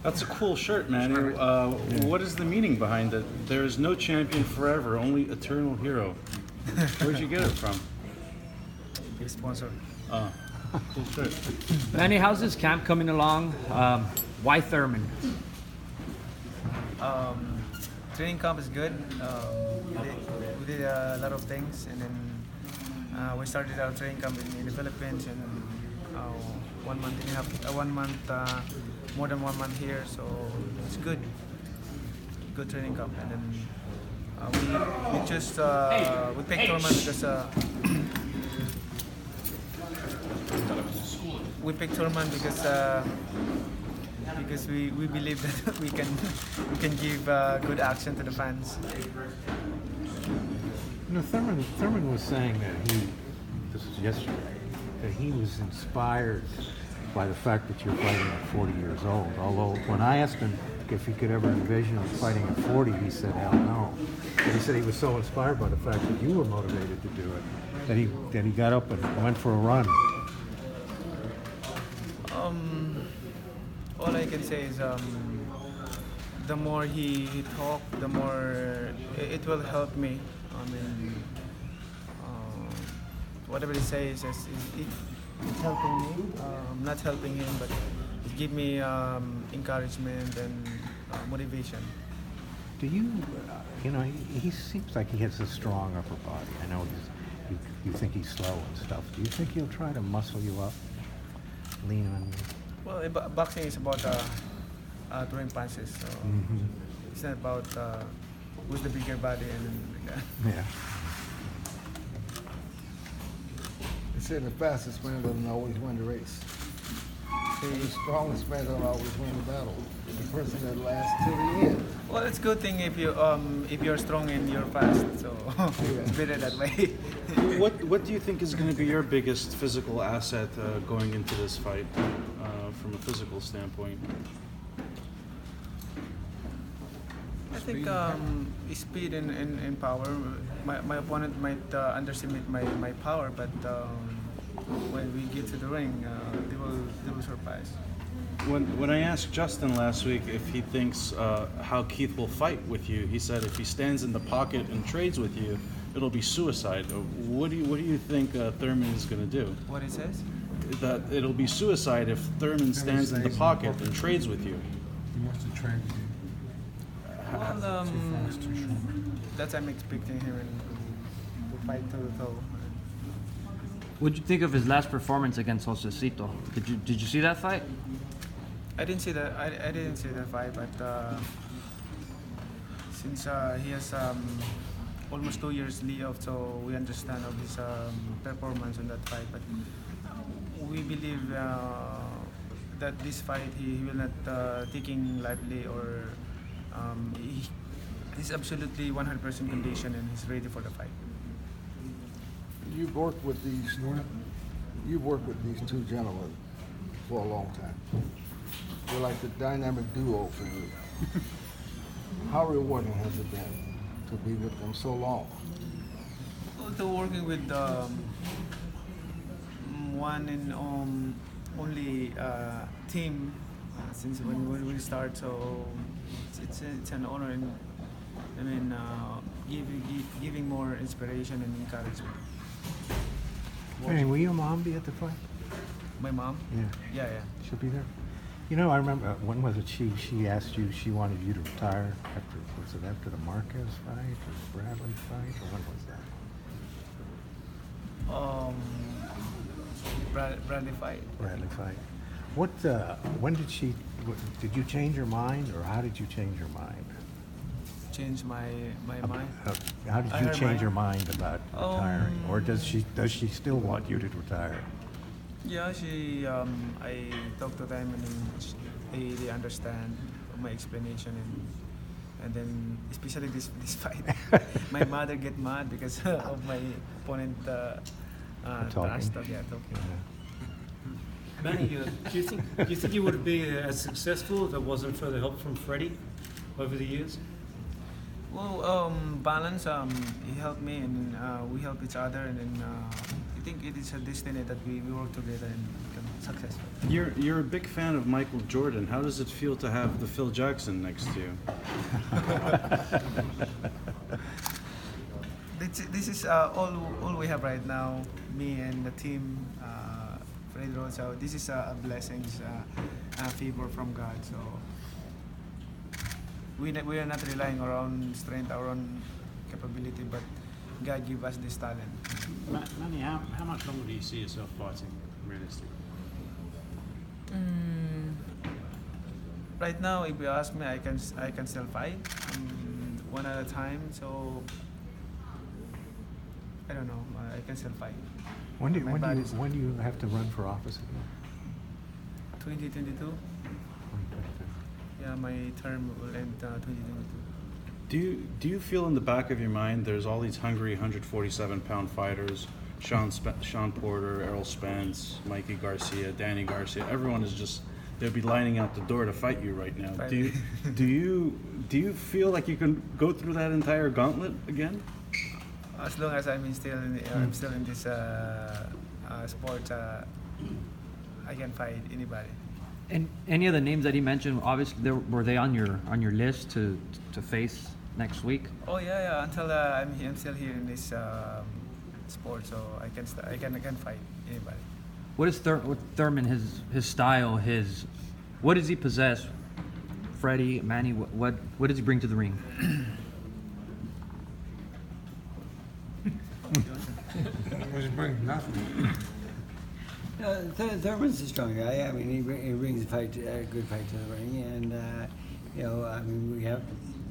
That's a cool shirt, Manny. What is the meaning behind it? There is no champion forever, only eternal hero. Where'd you get it from? Big sponsor. Oh, cool shirt. Manny, how's this camp coming along? Why Thurman? Training camp is good. We did a lot of things, and then we started our training camp in the Philippines, and 1 month and a half, 1 month, more than 1 month here. So it's good training camp, and then we just we picked Thurman because we picked Thurman because we believe that we can give good action to the fans. You know, Thurman was saying that this was yesterday, that he was inspired by the fact that you're fighting at 40 years old. Although when I asked him if he could ever envision fighting at 40, he said, hell no. But he said he was so inspired by the fact that you were motivated to do it, that he got up and went for a run. All I can say is the more he talk, the more it will help me. I mean, whatever he says, it's helping me. Not helping him, but it give me encouragement and motivation. Do you, you know, he seems like he has a strong upper body. I know you think he's slow and stuff. Do you think he'll try to muscle you up, lean on you? Well, boxing is about throwing punches, so it's not about who's the bigger body and Yeah. They said the fastest man doesn't always win the race. The strongest man doesn't always win the battle. The person that lasts till the end. Well, it's a good thing if you're strong and you're fast, so it's better that way. What do you think is going to be your biggest physical asset going into this fight, from a physical standpoint? I think speed and power. My opponent might underestimate my power, but when we get to the ring, they will surprise. When I asked Justin last week if he thinks how Keith will fight with you, he said if he stands in the pocket and trades with you, it'll be suicide. What do you think Thurman is going to do? What it says? That it'll be suicide if Thurman stands in the pocket and trades with you. He wants to trade with you. Well, that's I'm expecting him to fight toe to toe. What'd you think of his last performance against Josecito? Did you see that fight? I didn't see that. I didn't see that fight, but since he has almost 2 years layoff, so we understand of his performance in that fight. But we believe that this fight he will not taking lightly, or he's absolutely 100% conditioned and he's ready for the fight. You've worked with these two gentlemen for a long time. They're like the dynamic duo for you. How rewarding has it been to be with them so long? Well, to working with one and only team since when we start, so it's an honor, and I mean giving more inspiration and encouragement. Hey, will your mom be at the fight? My mom? Yeah. Yeah. She'll be there? You know, I remember, when was it she asked you, she wanted you to retire after the Marquez fight or Bradley fight, or when was that? Bradley fight. Bradley fight. When did you change your mind, or how did you change your mind? Change my mind. How did you change your mind about retiring? Or does she still want you to retire? Yeah, I talked to them, and they understand my explanation, and then especially this fight. My mother get mad because of my opponent trash talk. Yeah, talking. Manny, do you think you would be as successful if it wasn't for the help from Freddie over the years? Well, balance. He helped me, and we help each other, and then I think it is a destiny that we work together and become successful. You're a big fan of Michael Jordan. How does it feel to have the Phil Jackson next to you? This is all we have right now. Me and the team, Fred Rosa. This is a blessing, a favor from God. So we are not relying on our own strength, our own capability, but God give us this talent. Manny, how much longer do you see yourself fighting, realistically? Right now, if you ask me, I can still fight one at a time. So I don't know. I can still fight. When do My you body's- when do you have to run for office again? 2022. Yeah, my term will end 2022. Do you feel in the back of your mind there's all these hungry 147-pound fighters, Sean Porter, Errol Spence, Mikey Garcia, Danny Garcia, everyone is just, they'll be lining out the door to fight you right now. Right. Do you feel like you can go through that entire gauntlet again? As long as I'm still in this sport, I can fight anybody. And any of the names that he mentioned, obviously, were they on your list to face next week? Oh yeah. Until I'm still here in this sport, so I can fight anybody. What is Thurman? His style. What does he possess? Freddie, Manny. What does he bring to the ring? Thurman's a strong guy. I mean, he brings a good fight to the ring, and I mean,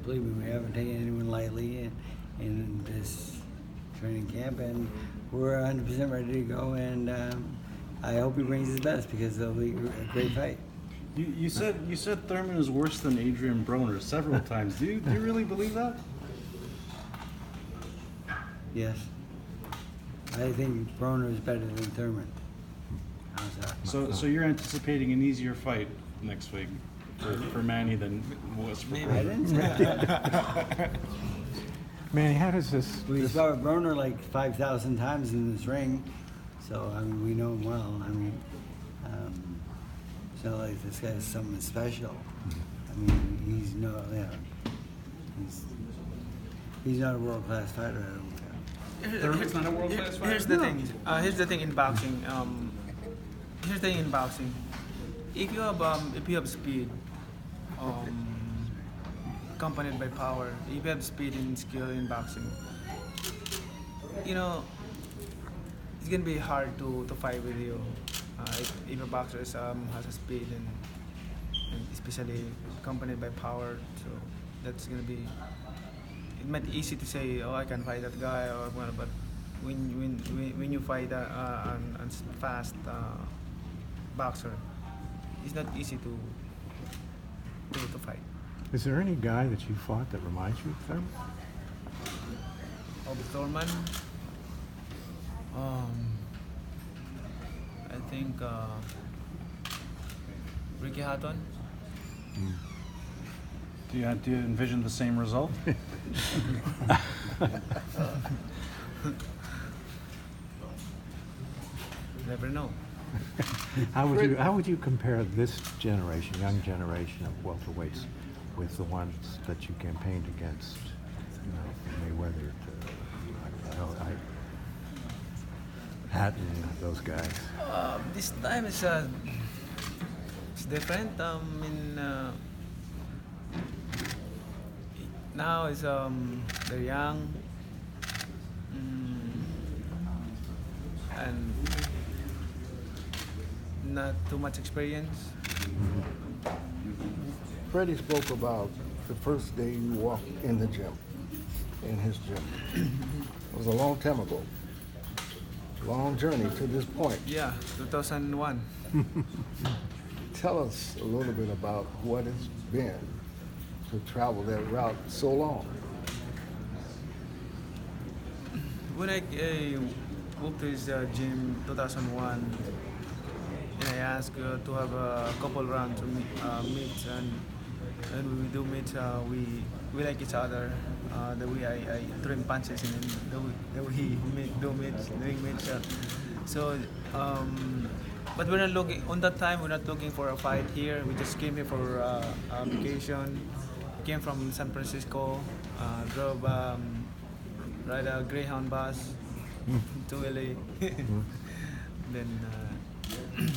believe me, we haven't taken anyone lightly in this training camp, and we're 100% ready to go. And I hope he brings his best because it'll be a great fight. You said Thurman is worse than Adrian Broner several times. Do you really believe that? Yes, I think Broner is better than Thurman. How's that? So you're anticipating an easier fight next week for Manny than was for I Broner? didn't say that. Manny, how does this? We saw Broner like 5,000 times in this ring, so I mean we know him well. I mean, it's not like this guy's something special. I mean, he's not a world-class fighter. I don't think. Thurman's not a world-class fighter? Here's the thing. Here's the thing in boxing. Here's the thing in boxing. If you have speed, accompanied by power, if you have speed and skill in boxing, it's gonna be hard to fight with you. If a boxer has a speed and especially accompanied by power, so that's gonna be. It might be easy to say, oh, I can fight that guy or whatever, but when you fight a fast boxer, it's not easy to fight. Is there any guy that you fought that reminds you of Thurman? Of Thurman, I think Ricky Hatton. Do you envision the same result? Never know. How would you compare this generation, young generation of welterweights, with the ones that you campaigned against? From Mayweather to Hatton, those guys. This time is it's different. Now is they're young and not too much experience. Freddie spoke about the first day you walked in the gym, in his gym. It was a long time ago. Long journey to this point. Yeah, 2001. Tell us a little bit about what it's been to travel that route so long. When I walked to his gym 2001, and I asked to have a couple rounds of meets, and when we do meets, we like each other. The way I throw him punches and the way he doing meets. So but we're not looking on that time. We're not looking for a fight here. We just came here for a vacation. Came from San Francisco, drove ride a Greyhound bus to LA. Then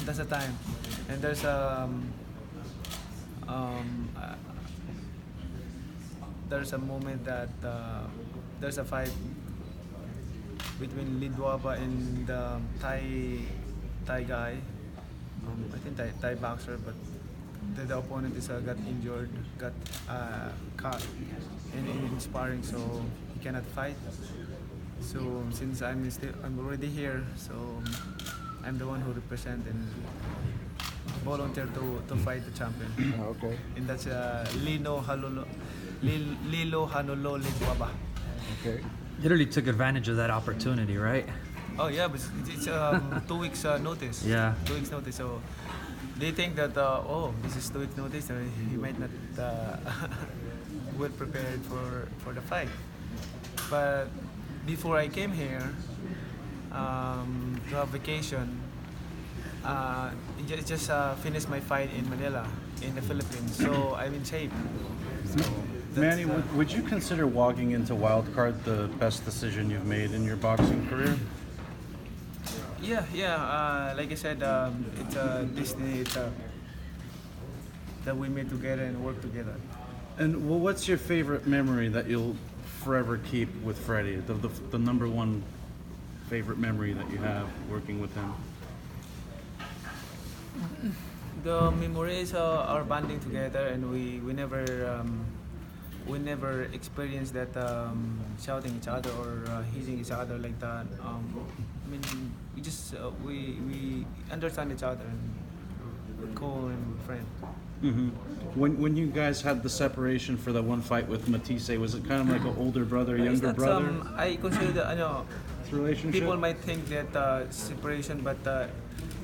that's the time, and there's there's a moment that there's a fight between Lidwaba and Thai guy. I think Thai boxer, but the opponent is got injured, got caught in sparring, so he cannot fight. So since I'm already here, so I'm the one who represent and volunteer to fight the champion. Okay. And that's Lilo Hanolo Lidwaba. Okay. Literally took advantage of that opportunity, right? Oh yeah, but it's 2 weeks notice. Yeah. 2 weeks notice. So they think that this is 2 weeks notice, so he might not well prepared for the fight. But before I came here to have vacation, just finished my fight in Manila, in the Philippines. So I'm in shape. So Manny, would you consider walking into wild card the best decision you've made in your boxing career? Yeah. Like I said, it's a destiny. It's that we made together and work together. And what's your favorite memory that you'll forever keep with Freddie? The number one favorite memory that you have working with him? The memories are our bonding together, and we never experienced that shouting each other or hitting each other like that. I mean, we just we understand each other and we're cool and friends. Mm-hmm. When you guys had the separation for the one fight with Matisse, was it kind of like an older brother, It's younger not brother I consider that, relationship? people might think that separation, but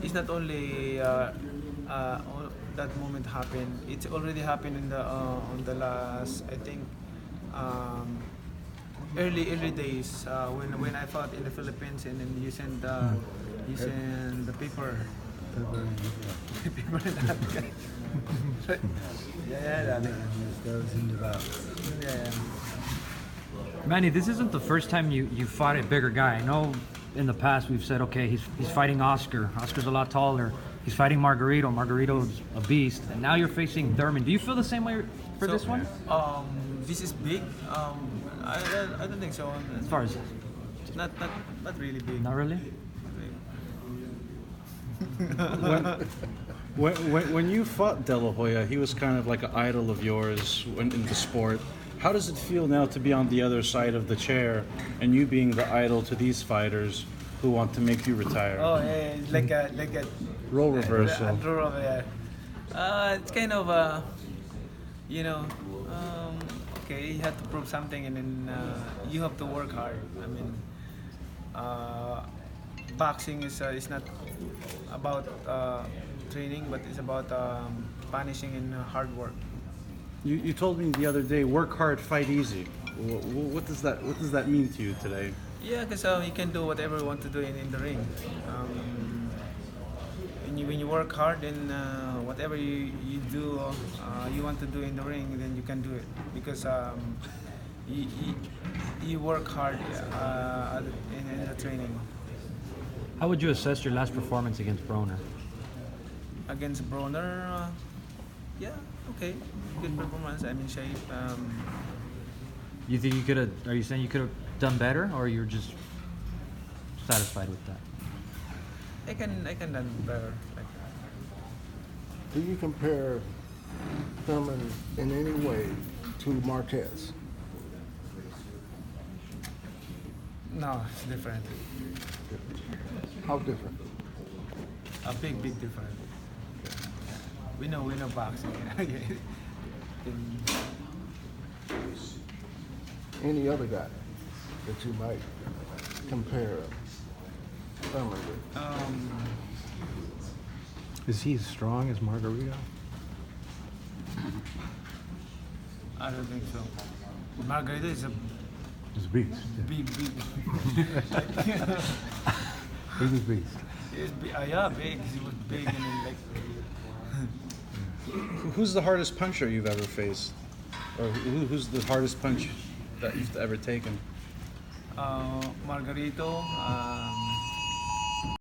it's not only that moment happened. It's already happened in the on the last, I think, early days when I fought in the Philippines, and then you send the paper. Yeah. Manny, this isn't the first time you fought a bigger guy. I know in the past we've said, okay, he's fighting Oscar. Oscar's a lot taller. He's fighting Margarito. Margarito's a beast. And now you're facing Thurman. Do you feel the same way for this one? This is big. I don't think so. As far as Not really big. not really. When you fought De La Hoya, he was kind of like an idol of yours in the sport. How does it feel now to be on the other side of the chair and you being the idol to these fighters who want to make you retire? Oh, yeah, like a Role reversal. It's kind of okay. You have to prove something, and then you have to work hard. I mean, boxing is not about training, but it's about punishing and hard work. You told me the other day, work hard, fight easy. What does that mean to you today? Yeah, because you can do whatever you want to do in the ring. When you work hard, and whatever you do, you want to do in the ring, then you can do it because you work hard in the training. How would you assess your last performance against Broner? Against Broner, yeah, okay, good performance. I'm in shape. You think you could have? Are you saying you could have done better, or you're just satisfied with that? I can done better like that. Do you compare Thurman in any way to Marquez? No, it's different. How different? A big difference. We know boxing. Any other guy that you might compare Thurman with? Is he as strong as Margarito? I don't think so. Margarito is a He's a beast. big. He's a beast. Yeah, big. He was big and then like. Who's the hardest puncher you've ever faced, or who's the hardest punch that you've ever taken? Margarito.